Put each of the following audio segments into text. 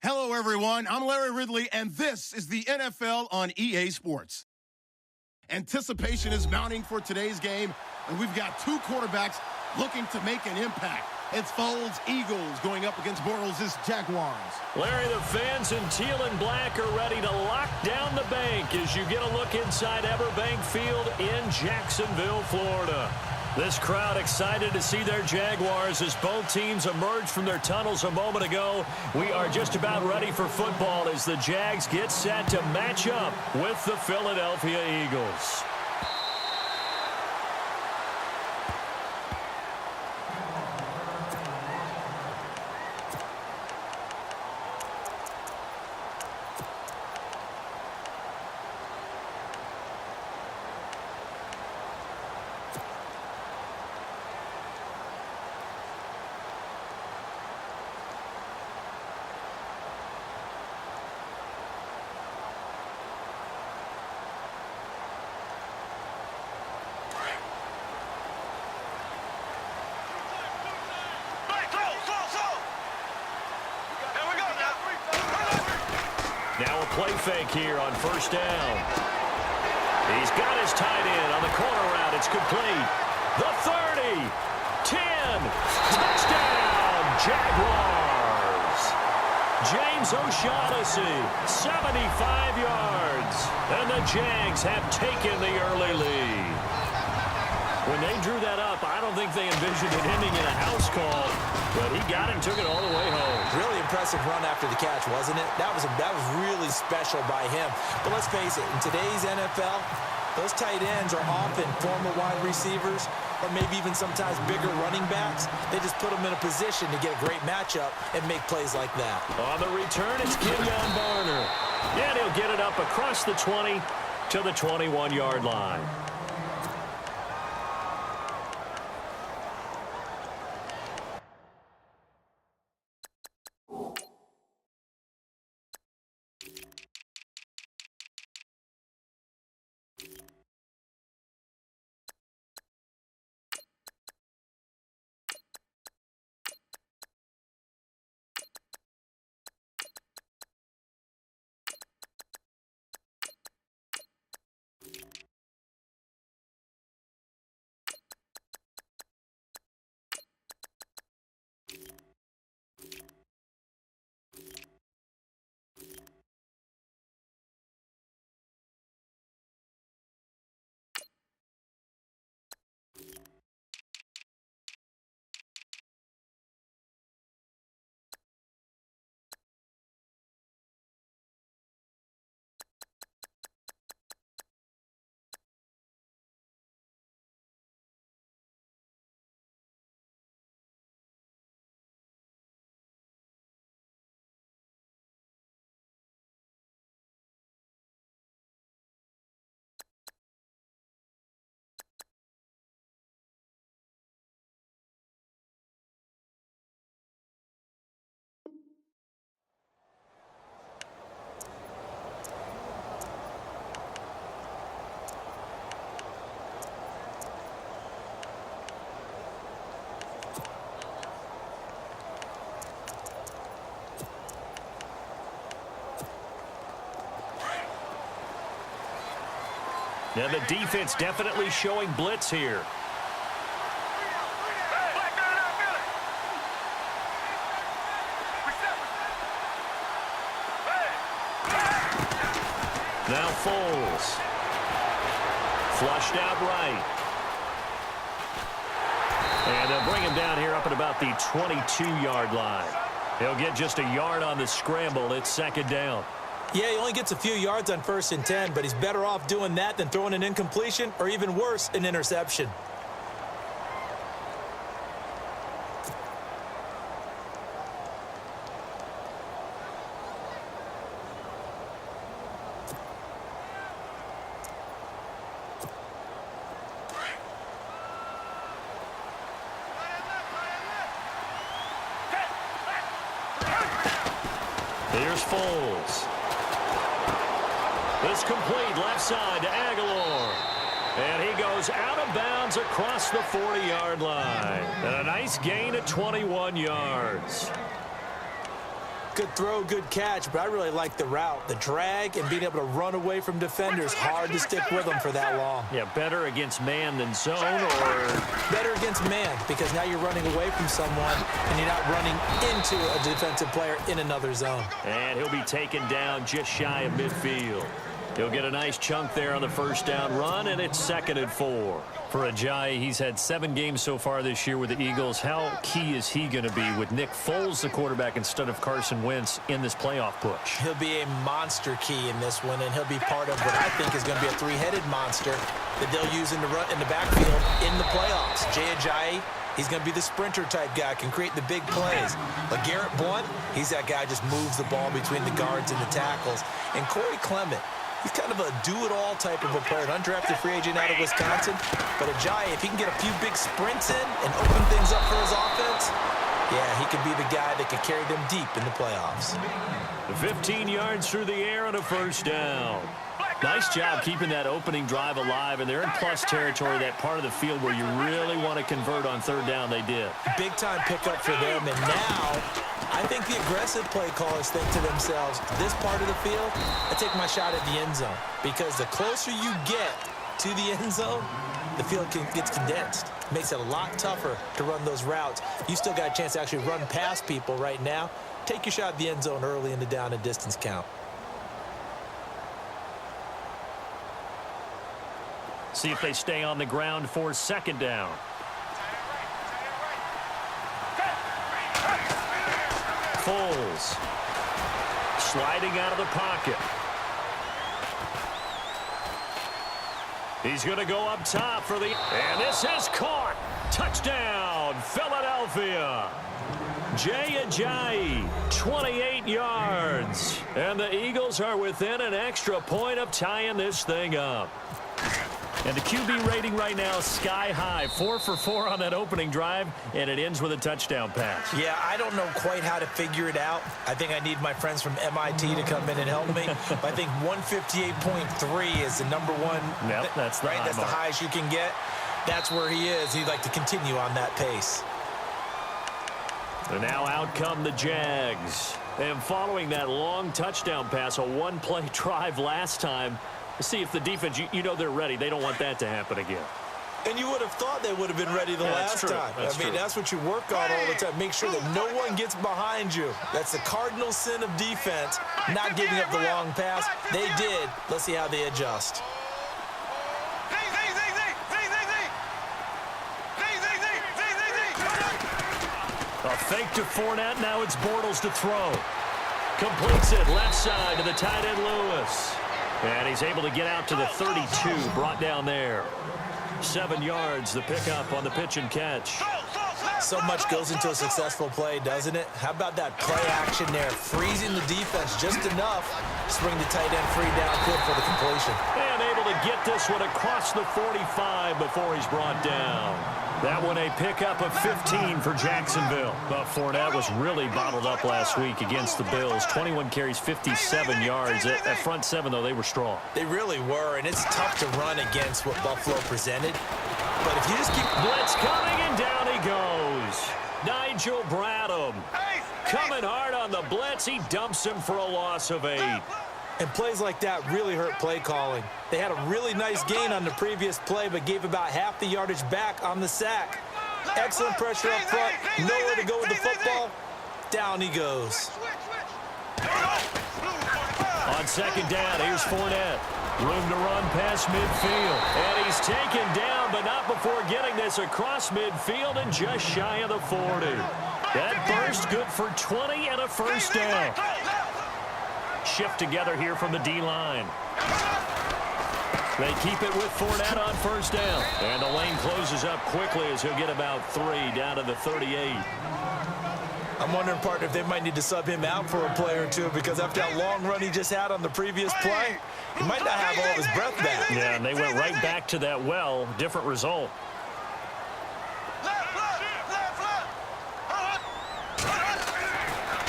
Hello, everyone. I'm Larry Ridley, and this is the NFL on EA Sports. Anticipation is mounting for today's game, and we've got two quarterbacks looking to make an impact. It's Foles' Eagles going up against Bortles' Jaguars. Larry, the fans in teal and black are ready to lock down the bank as you get a look inside Everbank Field in Jacksonville, Florida. This crowd excited to see their Jaguars as both teams emerge from their tunnels a moment ago. We are just about ready for football as the Jags get set to match up with the Philadelphia Eagles. Now a play fake here on first down. He's got his tight end on the corner route. It's complete. The 30, 10, touchdown, Jaguars. James O'Shaughnessy, 75 yards. And the Jags have taken the early lead. When they drew that up, I don't think they envisioned it ending in a house call, but he got it and took it all the way home. Really impressive run after the catch, wasn't it? That was really special by him. But let's face it, in today's NFL, those tight ends are often former wide receivers or maybe even sometimes bigger running backs. They just put them in a position to get a great matchup and make plays like that. On the return, it's Kenyon Barner. And he'll get it up across the 20 to the 21-yard line. Now the defense definitely showing blitz here. Now Foles. Flushed out right. And they'll bring him down here up at about the 22-yard line. He'll get just a yard on the scramble. It's second down. Yeah, he only gets a few yards on 1st and 10, but he's better off doing that than throwing an incompletion or even worse, an interception. Here's Foles. It's complete left side to Aguilar. And he goes out of bounds across the 40-yard line. And a nice gain of 21 yards. Good throw, good catch, but I really like the route. The drag and being able to run away from defenders, hard to stick with them for that long. Yeah, better against man than zone, or? Better against man, because now you're running away from someone and you're not running into a defensive player in another zone. And he'll be taken down just shy of midfield. He'll get a nice chunk there on the first down run, and it's 2nd and 4. For Ajayi, he's had 7 games so far this year with the Eagles. How key is he going to be with Nick Foles, the quarterback, instead of Carson Wentz in this playoff push? He'll be a monster key in this one, and he'll be part of what I think is going to be a 3-headed monster that they'll use in the backfield in the playoffs. Jay Ajayi, he's going to be the sprinter-type guy, can create the big plays. But Garrett Blount, he's that guy who just moves the ball between the guards and the tackles. And Corey Clement, he's kind of a do-it-all type of a player, an undrafted free agent out of Wisconsin. But Ajayi, if he can get a few big sprints in and open things up for his offense, yeah, he could be the guy that could carry them deep in the playoffs. 15 yards through the air on a first down. Nice job keeping that opening drive alive, and they're in plus territory, that part of the field where you really want to convert on 3rd down. They did. Big-time pickup for them, and now I think the aggressive play callers think to themselves, this part of the field, I take my shot at the end zone, because the closer you get to the end zone, the field gets condensed. Makes it a lot tougher to run those routes. You still got a chance to actually run past people right now. Take your shot at the end zone early in the down and distance count. See if they stay on the ground for 2nd down. Foles sliding out of the pocket. He's going to go up top for the... And this is caught. Touchdown, Philadelphia. Jay Ajayi, 28 yards. And the Eagles are within an extra point of tying this thing up. And the QB rating right now is sky high. 4 for 4 on that opening drive, and it ends with a touchdown pass. Yeah, I don't know quite how to figure it out. I think I need my friends from MIT to come in and help me. But I think 158.3 is the number one. Yep, that's the right. That's the highest you can get. That's where he is. He'd like to continue on that pace. And now out come the Jags. And following that long touchdown pass, a one-play drive last time, see if the defense, you know they're ready. They don't want that to happen again. And you would have thought they would have been ready the last time. I mean, that's what you work on all the time. Make sure that no one gets behind you. That's the cardinal sin of defense, not giving up the long pass. They did. Let's see how they adjust. A fake to Fournette. Now it's Bortles to throw. Completes it left side to the tight end Lewis. And he's able to get out to the 32, brought down there. 7 yards, the pickup on the pitch and catch. So much goes into a successful play, doesn't it? How about that play action there, freezing the defense just enough to bring the tight end free downfield for the completion. And able to get this one across the 45 before he's brought down. That one a pickup of 15 for Jacksonville. But Fournette was really bottled up last week against the Bills. 21 carries, 57 yards. At front seven, though, they were strong. They really were, and it's tough to run against what Buffalo presented. But if you just keep... Blitz coming, and down he goes. Nigel Bradham coming hard on the blitz. He dumps him for a loss of 8. And plays like that really hurt play calling. They had a really nice gain on the previous play, but gave about half the yardage back on the sack. Excellent pressure up front. Nowhere to go with the football. Down he goes. On second down, here's Fournette. Room to run past midfield. And he's taken down, but not before getting this across midfield and just shy of the 40. That burst good for 20 and a first down. Shift together here from the D-line. They keep it with Fournette on first down. And the lane closes up quickly as he'll get about 3 down to the 38. I'm wondering, partner, if they might need to sub him out for a play or two, because after that long run he just had on the previous play, he might not have all of his breath back. Yeah, and they went right back to that well. Different result.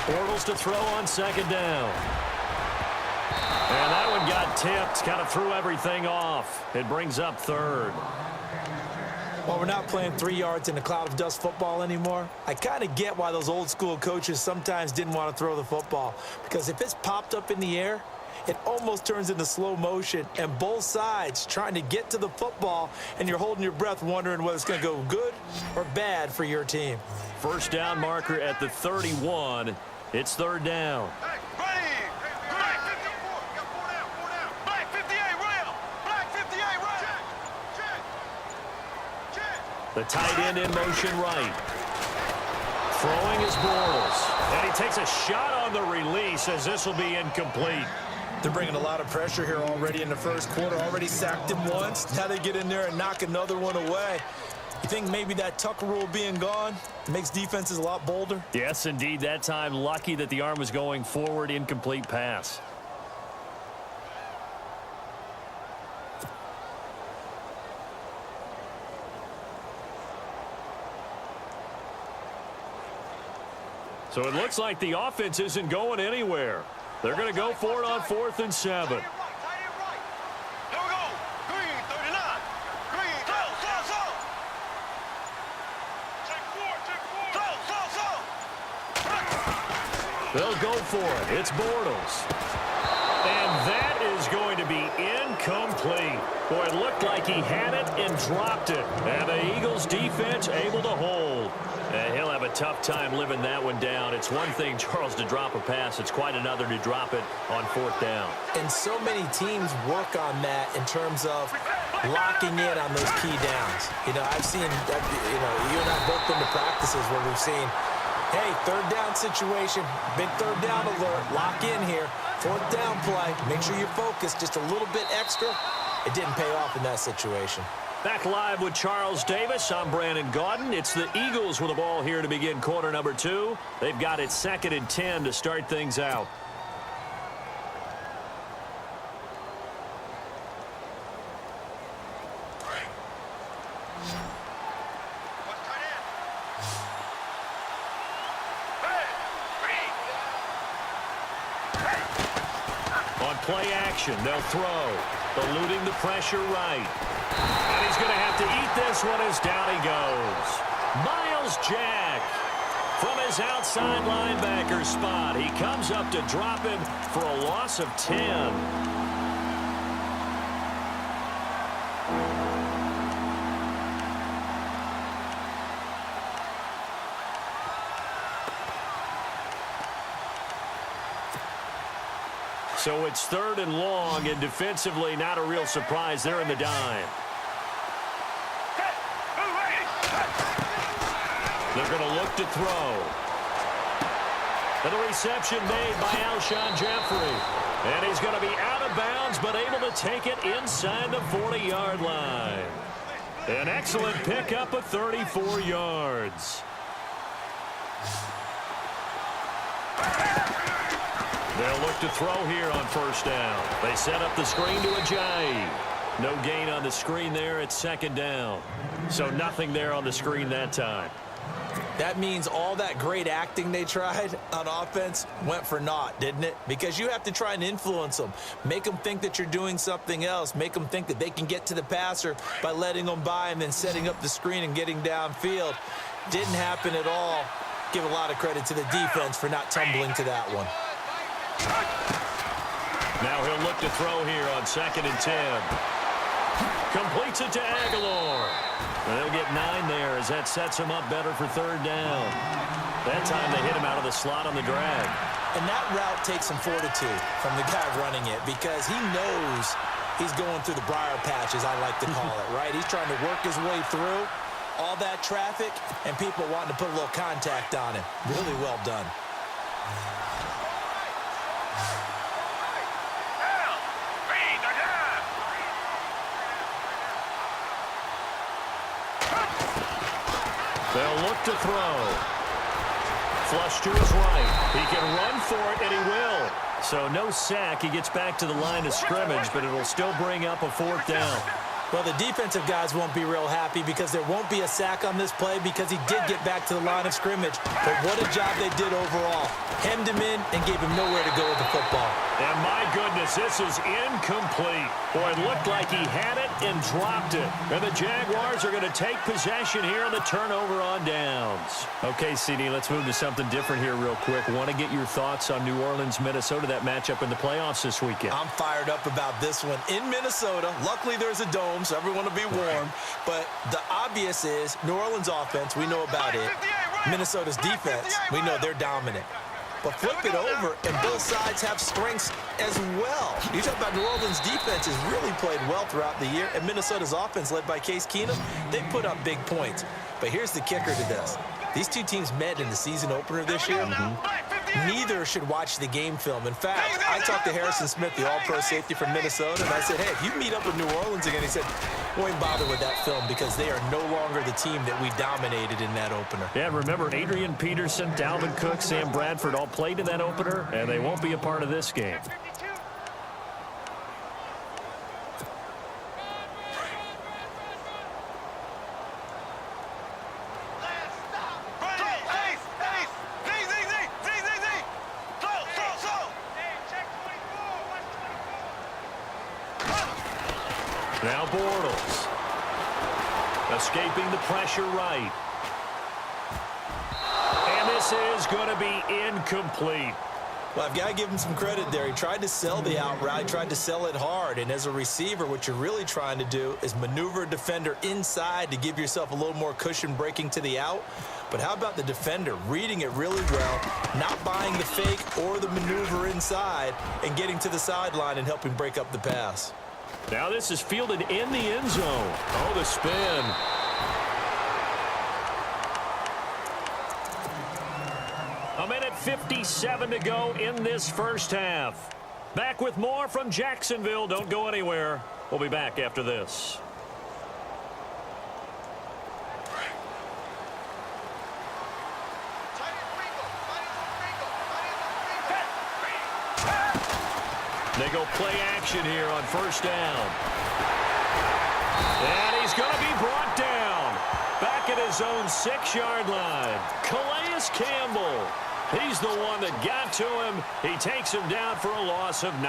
Bortles to throw on second down. And that one got tipped, kind of threw everything off. It brings up third. Well, we're not playing 3 yards in a cloud of dust football anymore. I kind of get why those old school coaches sometimes didn't want to throw the football. Because if it's popped up in the air, it almost turns into slow motion, and both sides trying to get to the football, and you're holding your breath wondering whether it's going to go good or bad for your team. First down marker at the 31. It's third down. The tight end in motion right. Throwing is Bortles. And he takes a shot on the release as this will be incomplete. They're bringing a lot of pressure here already in the first quarter. Already sacked him once. Now they get in there and knock another one away. You think maybe that Tucker rule being gone makes defenses a lot bolder? Yes, indeed. That time, lucky that the arm was going forward. Incomplete pass. So it looks like the offense isn't going anywhere. They're going to go for it on 4th and 7. They'll go for it. It's Bortles. And that is going to be incomplete. Boy, it looked like he had it and dropped it. And the Eagles defense able to hold. And he'll have a tough time living that one down. It's one thing, Charles, to drop a pass. It's quite another to drop it on 4th down. And so many teams work on that in terms of locking in on those key downs. You know, I've seen, you and I both been to practices where we've seen, hey, 3rd down situation, big 3rd down alert, lock in here. 4th down play, make sure you focus just a little bit extra. It didn't pay off in that situation. Back live with Charles Davis. I'm Brandon Gaudin. It's the Eagles with the ball here to begin quarter number 2. They've got it 2nd and 10 to start things out. On play action, they'll throw. Eluding the pressure right. And he's going to have to eat this one as down he goes. Miles Jack from his outside linebacker spot. He comes up to drop him for a loss of 10. So it's 3rd and long, and defensively not a real surprise. They're in the dime. They're going to look to throw. And the reception made by Alshon Jeffrey. And he's going to be out of bounds, but able to take it inside the 40-yard line. An excellent pickup of 34 yards. They'll look to throw here on 1st down. They set up the screen to Ajayi. No gain on the screen there. It's 2nd down. So nothing there on the screen that time. That means all that great acting they tried on offense went for naught, didn't it? Because you have to try and influence them. Make them think that you're doing something else. Make them think that they can get to the passer by letting them by and then setting up the screen and getting downfield. Didn't happen at all. Give a lot of credit to the defense for not tumbling to that one. Now he'll look to throw here on 2nd and 10. Completes it to Aguilar. And they'll get 9 there as that sets him up better for 3rd down. That time they hit him out of the slot on the drag. And that route takes some fortitude from the guy running it because he knows he's going through the briar patch, as I like to call it, right? He's trying to work his way through all that traffic and people wanting to put a little contact on him. Really well done. They'll look to throw. Flush to his right. He can run for it, and he will. So no sack. He gets back to the line of scrimmage, but it'll still bring up a 4th down. Well, the defensive guys won't be real happy because there won't be a sack on this play because he did get back to the line of scrimmage. But what a job they did overall. Hemmed him in and gave him nowhere to go with the football. And my goodness, goodness, this is incomplete. Boy, it looked like he had it and dropped it. And the Jaguars are going to take possession here on the turnover on downs. Okay, CD, let's move to something different here real quick. Want to get your thoughts on New Orleans, Minnesota, that matchup in the playoffs this weekend. I'm fired up about this one. In Minnesota, luckily there's a dome, so everyone will be warm. But the obvious is New Orleans offense, we know about it. Minnesota's defense, we know they're dominant. But flip it over, and both sides have strengths as well. You talk about New Orleans' defense has really played well throughout the year, and Minnesota's offense, led by Case Keenum, they put up big points. But here's the kicker to this. These two teams met in the season opener this year. Neither should watch the game film. In fact, I talked to Harrison Smith, the all-pro safety from Minnesota, and I said, hey, if you meet up with New Orleans again, he said, won't bother with that film because they are no longer the team that we dominated in that opener. Yeah, remember Adrian Peterson, Dalvin Cook, Sam Bradford all played in that opener, and they won't be a part of this game. Now Bortles. Escaping the pressure right. And this is going to be incomplete. Well, I've got to give him some credit there. He tried to sell the out route, tried to sell it hard. And as a receiver, what you're really trying to do is maneuver a defender inside to give yourself a little more cushion breaking to the out. But how about the defender reading it really well, not buying the fake or the maneuver inside, and getting to the sideline and helping break up the pass? Now this is fielded in the end zone. Oh, the spin. A minute 57 to go in this first half. Back with more from Jacksonville. Don't go anywhere. We'll be back after this. They go play action here on first down. And he's going to be brought down. Back at his own 6-yard line. Calais Campbell. He's the one that got to him. He takes him down for a loss of 9.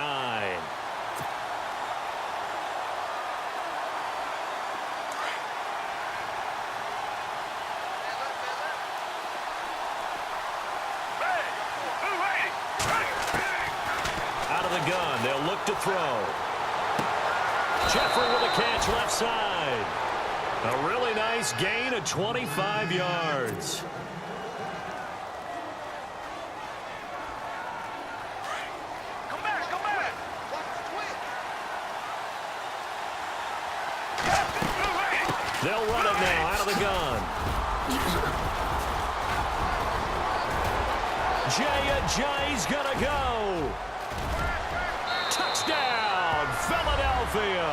Out of the gun, they'll look to throw. Jeffrey with a catch left side. A really nice gain of 25 yards. They'll run it now out of the gun. Jay's gonna go. Touchdown, Philadelphia.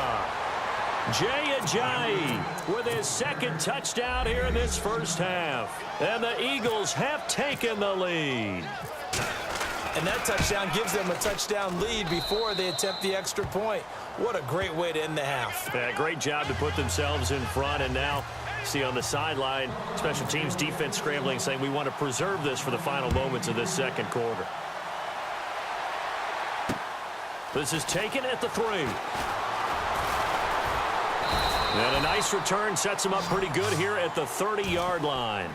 Jay with his second touchdown here in this first half. And the Eagles have taken the lead. And that touchdown gives them a touchdown lead before they attempt the extra point. What a great way to end the half. Yeah, great job to put themselves in front. And now, see on the sideline, special teams defense scrambling, saying we want to preserve this for the final moments of this second quarter. This is taken at the 3. And a nice return sets them up pretty good here at the 30-yard line.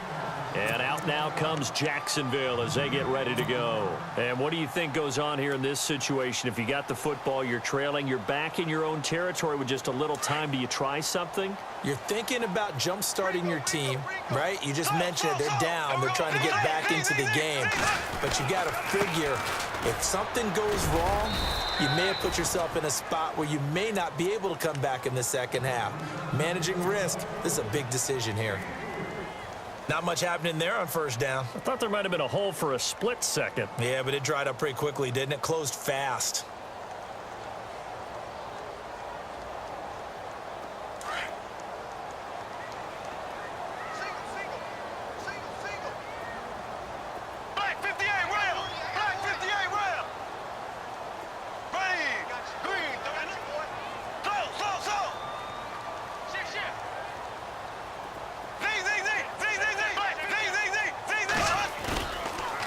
And out now comes Jacksonville as they get ready to go. And what do you think goes on here in this situation? If you got the football, you're trailing, you're back in your own territory with just a little time. Do you try something? You're thinking about jump-starting your team, right? You just mentioned it. They're down. They're trying to get back into the game. But you got to figure if something goes wrong, you may have put yourself in a spot where you may not be able to come back in the second half. Managing risk, this is a big decision here. Not much happening there on first down. I thought there might have been a hole for a split second. Yeah, but it dried up pretty quickly, didn't it? Closed fast.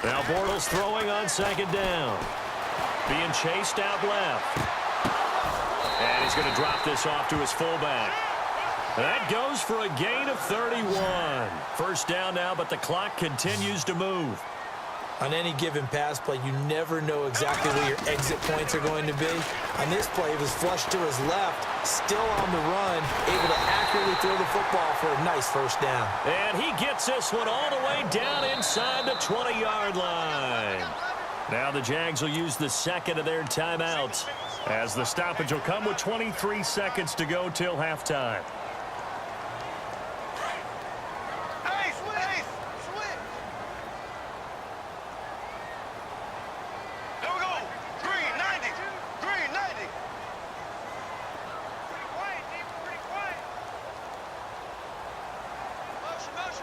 Now Bortles throwing on second down. Being chased out left. And he's going to drop this off to his fullback. That goes for a gain of 31. First down now, but the clock continues to move. On any given pass play, you never know exactly where your exit points are going to be. On this play, it was flushed to his left, still on the run, able to accurately throw the football for a nice first down. And he gets this one all the way down inside the 20-yard line. Now the Jags will use the second of their timeouts, as the stoppage will come with 23 seconds to go till halftime.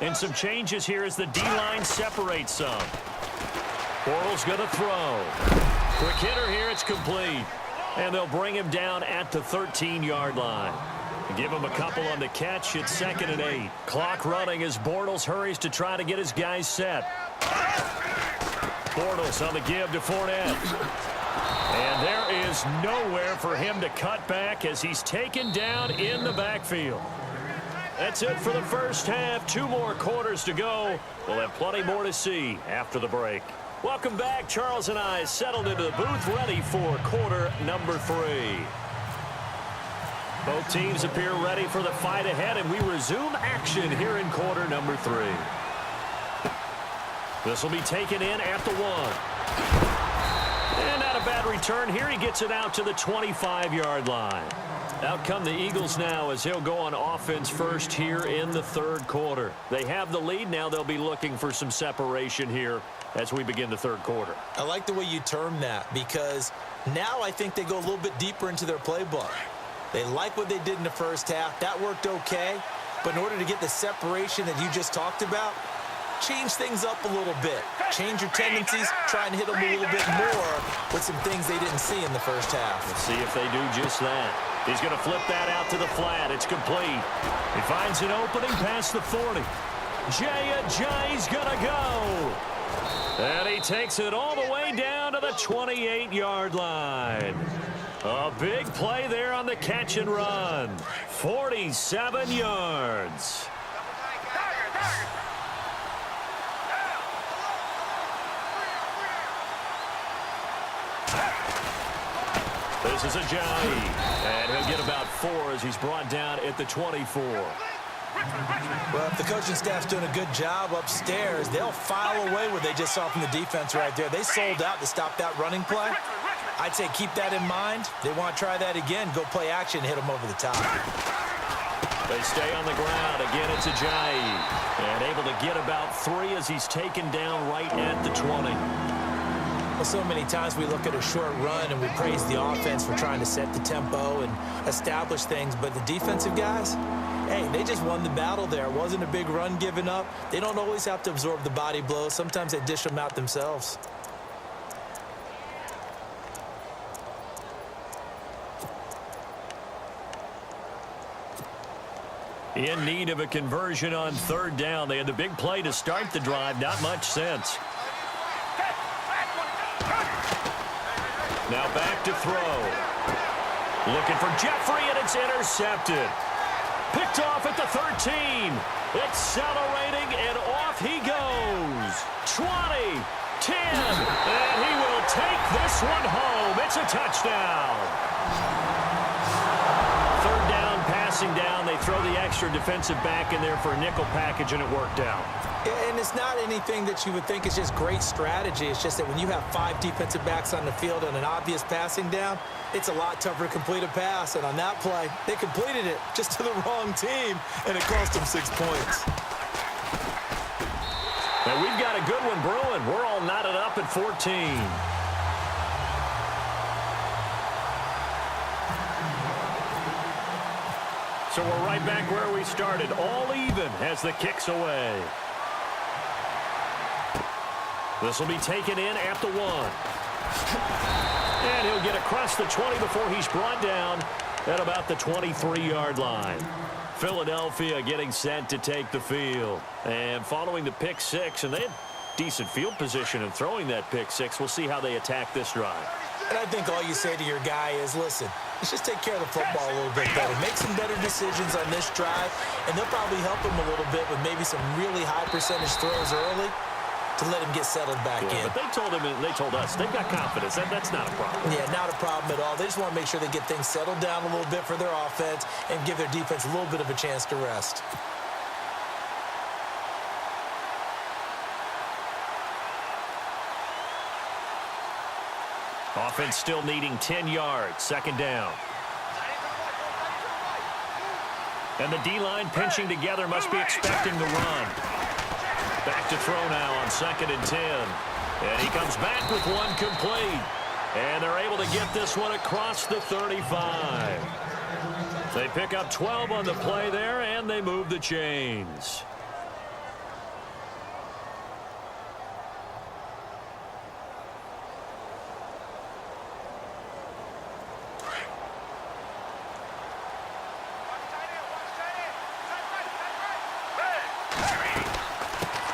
And some changes here as the D-line separates some. Bortles going to throw. Quick hitter here, it's complete. And they'll bring him down at the 13-yard line. Give him a couple on the catch. It's 2nd and 8. Clock running as Bortles hurries to try to get his guys set. Bortles on the give to Fournette. And there is nowhere for him to cut back as he's taken down in the backfield. That's it for the first half. 2 more quarters to go. We'll have plenty more to see after the break. Welcome back. Charles and I settled into the booth, ready for quarter number 3. Both teams appear ready for the fight ahead, and we resume action here in quarter number 3. This will be taken in at the 1. And not a bad return here. He gets it out to the 25-yard line. Out come the Eagles now as he'll go on offense first here in the 3rd quarter. They have the lead. Now they'll be looking for some separation here as we begin the 3rd quarter. I like the way you term that, because now I think they go a little bit deeper into their playbook. They like what they did in the first half. That worked okay. But in order to get the separation that you just talked about, change things up a little bit. Change your tendencies, try and hit them a little bit more with some things they didn't see in the first half. Let's see if they do just that. He's going to flip that out to the flat. It's complete. He finds an opening past the 40. Jay's going to go. And he takes it all the way down to the 28-yard line. A big play there on the catch and run. 47 yards. This is Ajayi, and he'll get about 4 as he's brought down at the 24. Well, if the coaching staff's doing a good job upstairs, they'll file away what they just saw from the defense right there. They sold out to stop that running play. I'd say keep that in mind. They want to try that again, go play action, hit them over the top. They stay on the ground. Again, it's Ajayi, and able to get about 3 as he's taken down right at the 20. Well, so many times we look at a short run and we praise the offense for trying to set the tempo and establish things, but the defensive guys, hey, they just won the battle there. It wasn't a big run given up. They don't always have to absorb the body blows. Sometimes they dish them out themselves. In need of a conversion on 3rd down. They had the big play to start the drive. Not much sense. Now back to throw. Looking for Jeffrey, and it's intercepted. Picked off at the 13. Accelerating, and off he goes. 20, 10, and he will take this one home. It's a touchdown. 3rd down, passing down. They throw the extra defensive back in there for a nickel package, and it worked out. And it's not anything that you would think is just great strategy. It's just that when you have 5 defensive backs on the field and an obvious passing down, it's a lot tougher to complete a pass. And on that play, they completed it just to the wrong team, and it cost them 6 points. And we've got a good one brewing. We're all knotted up at 14. So we're right back where we started. All even as the kick's away. This will be taken in at the 1. And he'll get across the 20 before he's brought down at about the 23-yard line. Philadelphia getting set to take the field. And following the pick 6, and they had decent field position in throwing that pick 6. We'll see how they attack this drive. And I think all you say to your guy is, listen, let's just take care of the football a little bit better. Make some better decisions on this drive, and they'll probably help him a little bit with maybe some really high percentage throws early to let him get settled back in. But they told him, and they told us, they've got confidence. That's not a problem. Yeah, not a problem at all. They just want to make sure they get things settled down a little bit for their offense and give their defense a little bit of a chance to rest. Offense still needing 10 yards. Second down. And the D-line pinching together, must be expecting the run. Back to throw now on 2nd and 10. And he comes back with one complete. And they're able to get this one across the 35. They pick up 12 on the play there, and they move the chains.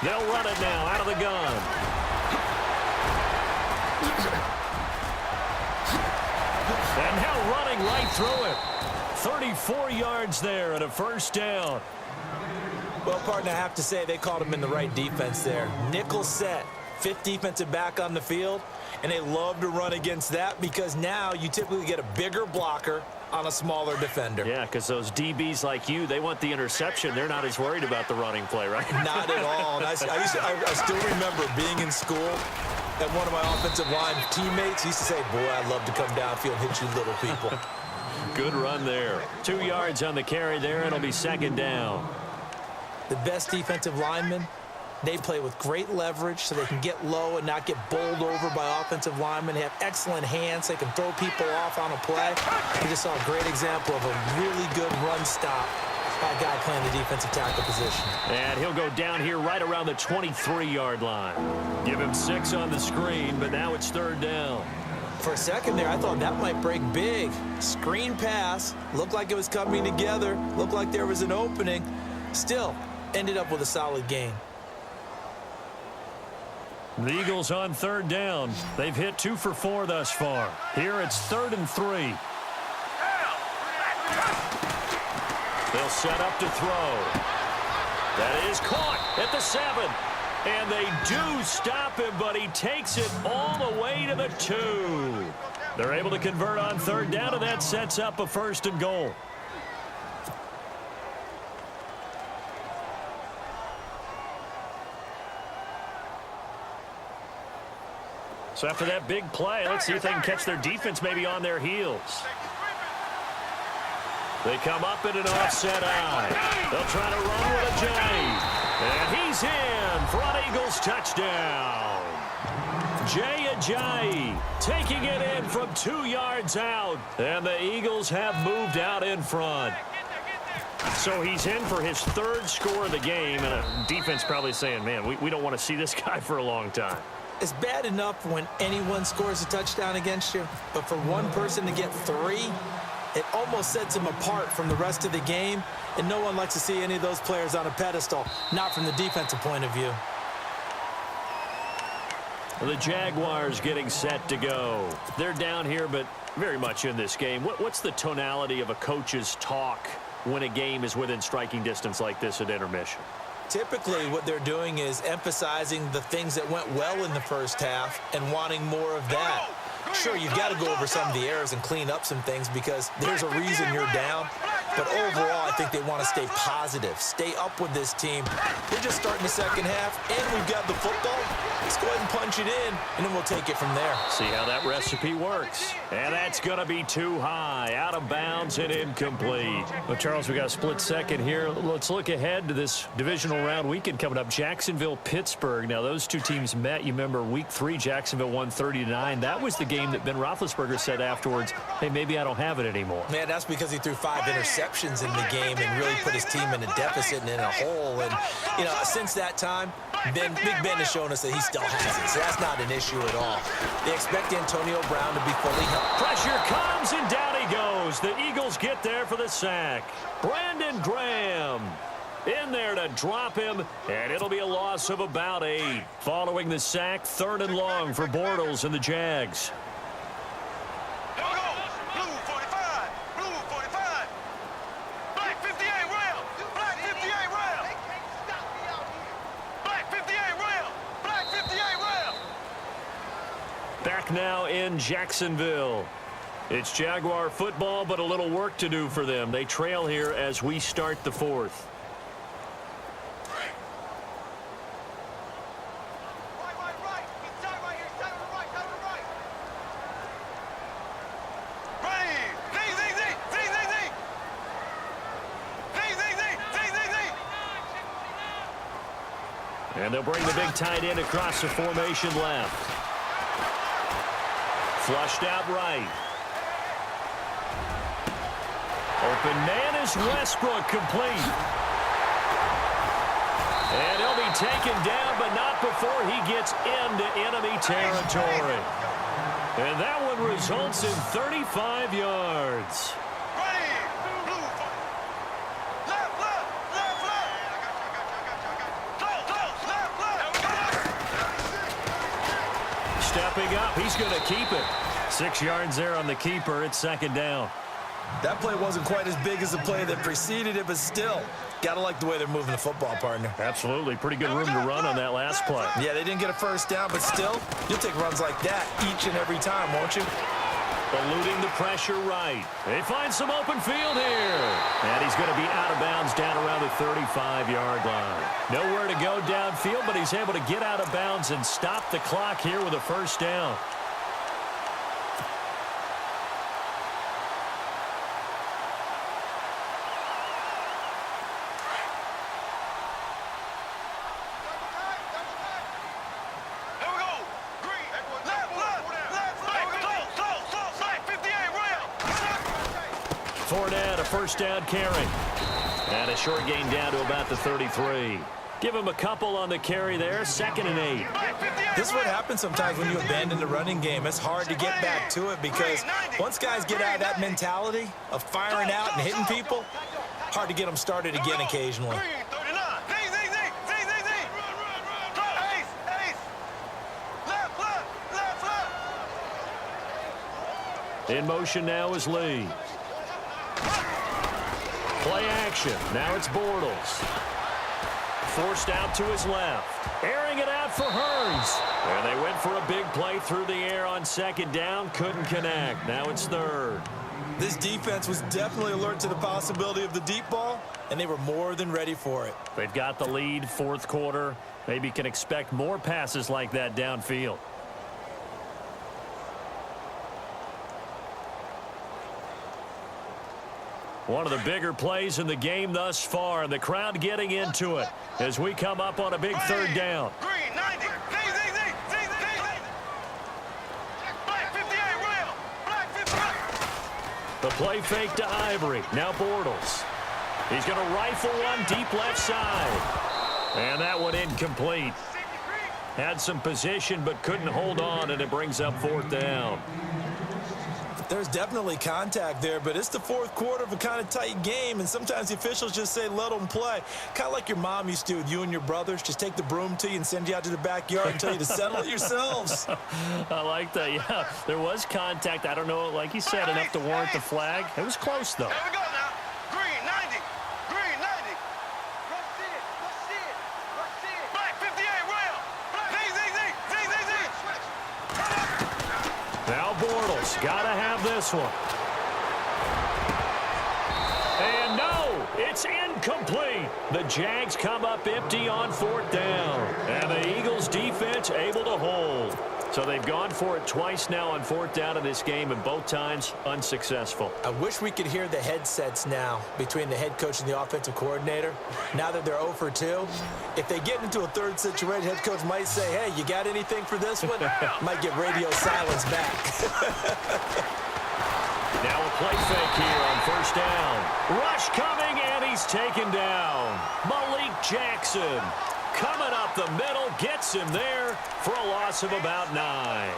They'll run it now out of the gun. And now running right through it. 34 yards there and a first down. Well, partner, I have to say they called him in the right defense there. Nickel set, 5th defensive back on the field, and they love to run against that because now you typically get a bigger blocker on a smaller defender. Yeah, because those DBs like you, they want the interception. They're not as worried about the running play, right? Not at all. And I still remember being in school, and one of my offensive line teammates used to say, boy, I'd love to come downfield and hit you little people. Good run there. 2 yards on the carry there. It'll be second down. The best defensive linemen, they play with great leverage so they can get low and not get bowled over by offensive linemen. They have excellent hands. They can throw people off on a play. We just saw a great example of a really good run stop by a guy playing the defensive tackle position. And he'll go down here right around the 23-yard line. Give him 6 on the screen, but now it's third down. For a second there, I thought that might break big. Screen pass. Looked like it was coming together. Looked like there was an opening. Still, ended up with a solid gain. The Eagles on third down. They've hit 2 for 4 thus far. Here it's 3rd and 3. They'll set up to throw. That is caught at the 7. And they do stop him, but he takes it all the way to the 2. They're able to convert on third down, and that sets up a 1st and goal. So after that big play, let's see if they can catch their defense maybe on their heels. They come up in an offset eye. They'll try to run with a J. And he's in for an Eagles touchdown. Jay Ajayi taking it in from 2 yards out. And the Eagles have moved out in front. So he's in for his 3rd score of the game. And a defense probably saying, man, we don't want to see this guy for a long time. It's bad enough when anyone scores a touchdown against you, but for one person to get 3, it almost sets him apart from the rest of the game, and no one likes to see any of those players on a pedestal, not from the defensive point of view. The Jaguars getting set to go. They're down here, but very much in this game. What's the tonality of a coach's talk when a game is within striking distance like this at intermission? Typically, what they're doing is emphasizing the things that went well in the first half and wanting more of that. Sure, you've got to go over some of the errors and clean up some things because there's a reason you're down. But overall, I think they want to stay positive, stay up with this team. We're just starting the second half, and we've got the football. Let's go ahead and punch it in, and then we'll take it from there. See how that recipe works. And that's going to be too high, out of bounds and incomplete. Well, Charles, we got a split second here. Let's look ahead to this divisional round weekend coming up. Jacksonville, Pittsburgh. Now, those two teams met. You remember week 3, Jacksonville won 30-9. That was the game that Ben Roethlisberger said afterwards, hey, maybe I don't have it anymore. Man, that's because he threw 5 interceptions in the game and really put his team in a deficit and in a hole. And, you know, since that time, Big Ben has shown us that he still has it, so that's not an issue at all. They expect Antonio Brown to be fully healthy. Pressure comes, and down he goes. The Eagles get there for the sack. Brandon Graham in there to drop him, and it'll be a loss of about 8. Following the sack, 3rd and long for Bortles and the Jags. back now in Jacksonville. It's Jaguar football, but a little work to do for them. They trail here as we start the fourth. And they'll bring the big tight end across the formation left. Flushed out right. Open man is Westbrook, complete. And he'll be taken down, but not before he gets into enemy territory. And that one results in 35 yards. Stepping up, he's going to keep it. 6 yards there on the keeper. It's second down. That play wasn't quite as big as the play that preceded it, but still, got to like the way they're moving the football, partner. Absolutely. Pretty good room to run on that last play. Yeah, they didn't get a first down, but still, you'll take runs like that each and every time, won't you? Eluding the pressure right. They find some open field here. And he's going to be out of bounds down around the 35-yard line. Nowhere to go downfield, but he's able to get out of bounds and stop the clock here with a first down. First down carry. And a short gain down to about the 33. Give him a couple on the carry there. 2nd and 8. This is what happens sometimes when you abandon the running game. It's hard to get back to it because once guys get out of that mentality of firing out and hitting people, hard to get them started again occasionally. In motion now is Lee. Play action. Now it's Bortles. Forced out to his left. Airing it out for Hearns. And they went for a big play through the air on second down. Couldn't connect. Now it's third. This defense was definitely alert to the possibility of the deep ball, and they were more than ready for it. They've got the lead, fourth quarter. Maybe can expect more passes like that downfield. One of the bigger plays in the game thus far. The crowd getting into it as we come up on a big third down. The play fake to Ivory. Now Bortles. He's going to rifle one deep left side. And that one incomplete. Had some position but couldn't hold on, and it brings up fourth down. There's definitely contact there, but it's the fourth quarter of a kind of tight game, and sometimes the officials just say, let them play. Kind of like your mom used to do with you and your brothers. Just take the broom to you and send you out to the backyard and tell you to settle it yourselves. I like that, yeah. There was contact. I don't know, like you said, enough to warrant the flag. It was close, though. Here we go now. Green, 90. Green, 90. Rush it. Rush it. Rush it. Black, 58, rail. Now Bortles, gotta have this one. And no, it's incomplete. The Jags come up empty on fourth down. And the Eagles defense able to hold. So they've gone for it twice now on fourth down in this game, and both times unsuccessful. I wish we could hear the headsets now between the head coach and the offensive coordinator. Now that they're 0 for 2, if they get into a third situation, head coach might say, hey, you got anything for this one? Might get radio silence back. Now a play fake here on first down. Rush coming, and he's taken down. Malik Jackson coming up the middle, gets him there for a loss of about 9.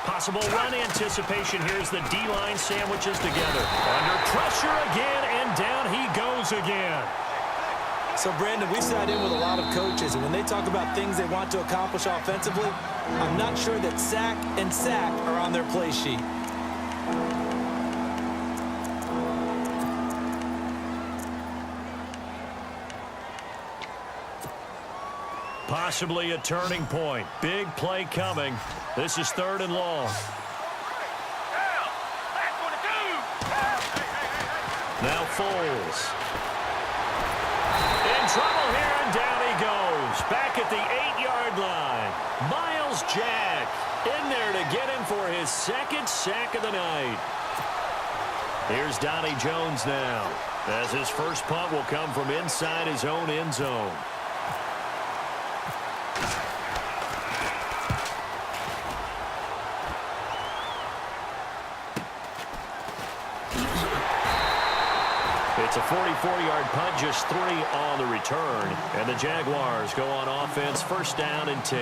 Possible run anticipation. Here's the D-line sandwiches together. Under pressure again, and down he goes again. So, Brandon, we sat in with a lot of coaches, and when they talk about things they want to accomplish offensively, I'm not sure that sack and sack are on their play sheet. Possibly a turning point. Big play coming. This is 3rd and long. Now Foles. In trouble here, and down he goes. Back at the 8-yard line. Myles Jack in there to get him for his 2nd sack of the night. Here's Donnie Jones now, as his first punt will come from inside his own end zone. It's a 44-yard punt, just 3 on the return. And the Jaguars go on offense, 1st down and 10.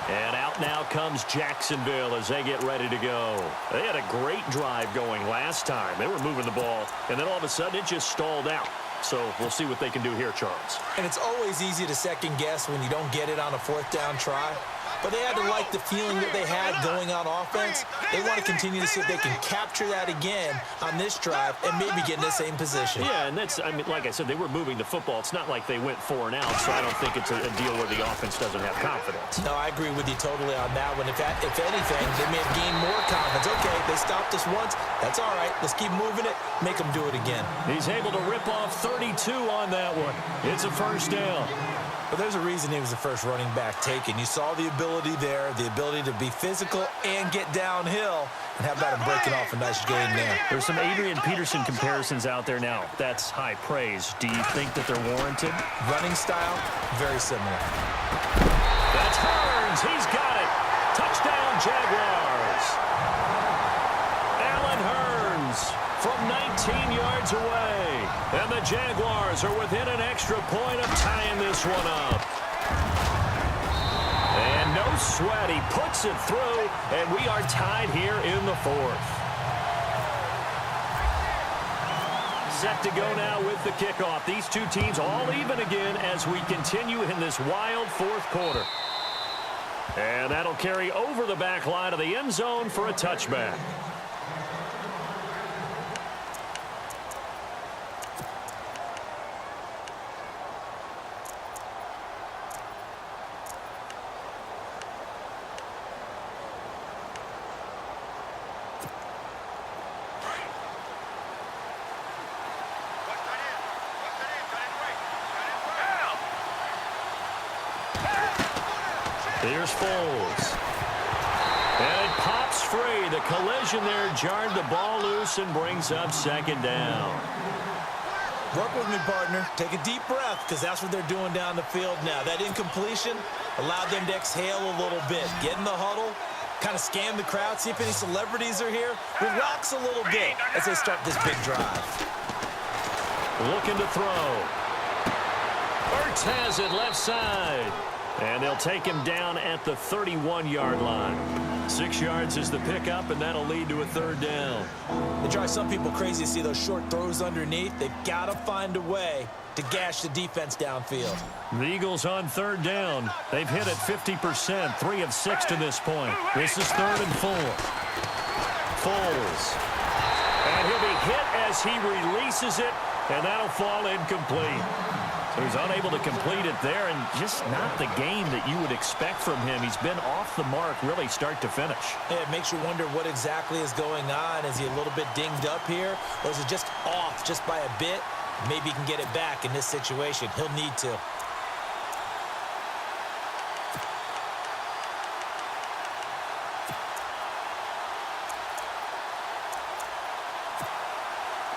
And out now comes Jacksonville as they get ready to go. They had a great drive going last time. They were moving the ball, and then all of a sudden it just stalled out. So we'll see what they can do here, Charles. And it's always easy to second guess when you don't get it on a 4th down try. But they had to like the feeling that they had going on offense. They want to continue to see if they can capture that again on this drive and maybe get in the same position. Yeah, and that's, I mean, like I said, they were moving the football. It's not like they went 4 and out, so I don't think it's a deal where the offense doesn't have confidence. No, I agree with you totally on that one. If anything, they may have gained more confidence. Okay, they stopped us once. That's all right. Let's keep moving it. Make them do it again. He's able to rip off 32 on that one. It's a 1st down. But there's a reason he was the first running back taken. You saw the ability there, the ability to be physical and get downhill. And how about him breaking off a nice gain there? There's some Adrian Peterson comparisons out there now. That's high praise. Do you think that they're warranted? Running style, very similar. That's Hurns. He's got it. Touchdown, Jaguars. Allen Hurns from 19 yards away. And the Jaguars are within an extra point of tying this one up. And no sweat. He puts it through, and we are tied here in the 4th. Set to go now with the kickoff. These two teams all even again as we continue in this wild 4th quarter. And that'll carry over the back line of the end zone for a touchback. Here's Foles. And it pops free. The collision there jarred the ball loose and brings up 2nd down. Work with me, partner. Take a deep breath, because that's what they're doing down the field now. That incompletion allowed them to exhale a little bit. Get in the huddle, kind of scan the crowd, see if any celebrities are here. Relax a little bit as they start this big drive. Looking to throw. Ertz has it left side. And they'll take him down at the 31-yard line. 6 yards is the pickup, and that'll lead to a 3rd down. It drives some people crazy to see those short throws underneath. They've got to find a way to gash the defense downfield. The Eagles on 3rd down. They've hit it 50%, 3 of 6 to this point. This is 3rd and 4. Foles. And he'll be hit as he releases it, and that'll fall incomplete. So he's unable to complete it there, and just not the game that you would expect from him. He's been off the mark really start to finish. Yeah, it makes you wonder what exactly is going on. Is he a little bit dinged up here, or is it just off just by a bit? Maybe he can get it back in this situation. He'll need to.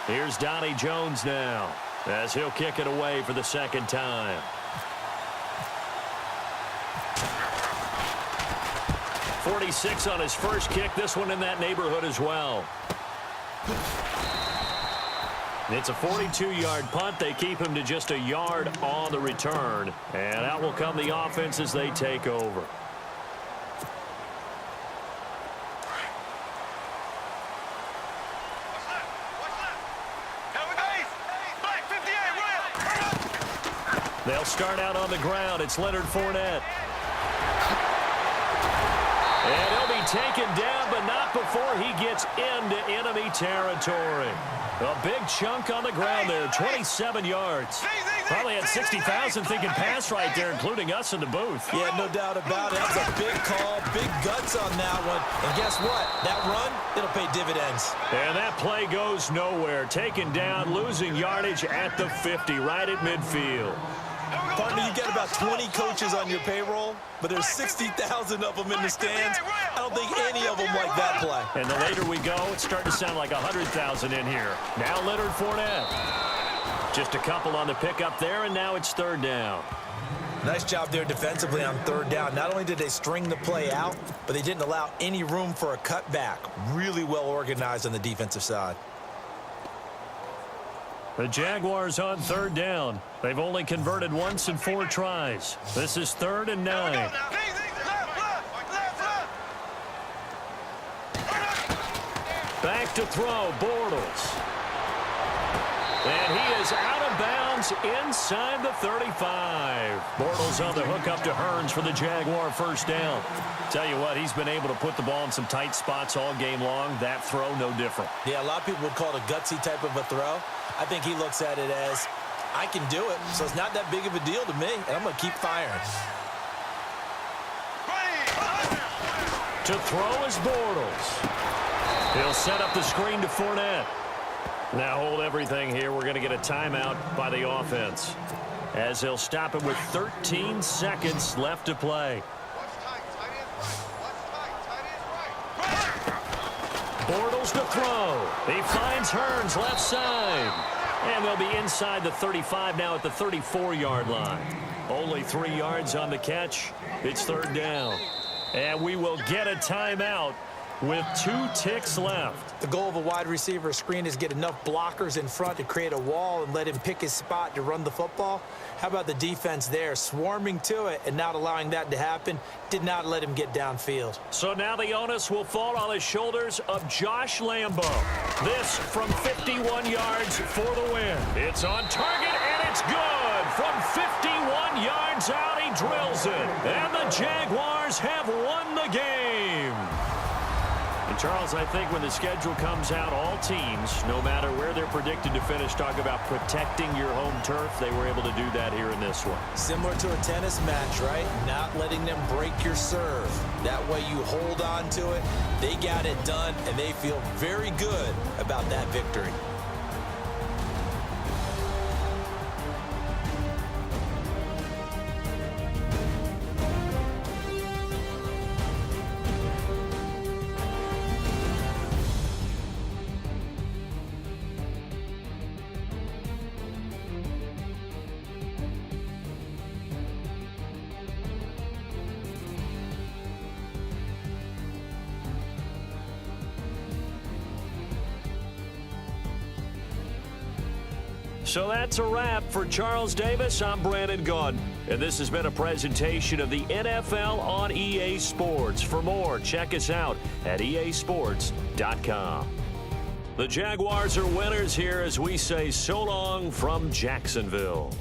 Here's Donnie Jones now, as he'll kick it away for the 2nd time. .46 on his first kick. This one in that neighborhood as well. It's a 42-yard punt. They keep him to just a yard on the return. And out will come the offense as they take over. They'll start out on the ground. It's Leonard Fournette. And he'll be taken down, but not before he gets into enemy territory. A big chunk on the ground there, 27 yards. Probably had 60,000 thinking pass right there, including us in the booth. Yeah, no doubt about it. That's a big call, big guts on that one. And guess what? That run, it'll pay dividends. And that play goes nowhere. Taken down, losing yardage at the 50, right at midfield. Partner, you got about 20 coaches on your payroll, but there's 60,000 of them in the stands. I don't think any of them like that play. And the later we go, it's starting to sound like 100,000 in here. Now Leonard Fournette. Just a couple on the pickup there, and now it's third down. Nice job there defensively on third down. Not only did they string the play out, but they didn't allow any room for a cutback. Really well organized on the defensive side. The Jaguars on third down. They've only converted once in 4 tries. This is 3rd and 9. Back to throw, Bortles. And he is out of bounds inside the 35. Bortles on the hook up to Hearns for the Jaguar first down. Tell you what, he's been able to put the ball in some tight spots all game long. That throw, no different. Yeah, a lot of people would call it a gutsy type of a throw. I think he looks at it as, I can do it, so it's not that big of a deal to me, and I'm going to keep firing. To throw is Bortles. He'll set up the screen to Fournette. Now hold everything here. We're going to get a timeout by the offense, as they'll stop it with 13 seconds left to play. Bortles to throw. He finds Hearns left side. And they'll be inside the 35 now at the 34-yard line. Only 3 yards on the catch. It's third down. And we will get a timeout with 2 ticks left. The goal of a wide receiver screen is get enough blockers in front to create a wall and let him pick his spot to run the football. How about the defense there, swarming to it and not allowing that to happen? Did not let him get downfield. So now the onus will fall on the shoulders of Josh Lambo. This from 51 yards for the win. It's on target, and it's good. From 51 yards out, he drills it. And the Jaguars have won the game. And Charles, I think when the schedule comes out, all teams, no matter where they're predicted to finish, talk about protecting your home turf. They were able to do that here in this one. Similar to a tennis match, right? Not letting them break your serve. That way you hold on to it. They got it done, and they feel very good about that victory. So that's a wrap for Charles Davis. I'm Brandon Gaudin, and this has been a presentation of the NFL on EA Sports. For more, check us out at easports.com. The Jaguars are winners here as we say so long from Jacksonville.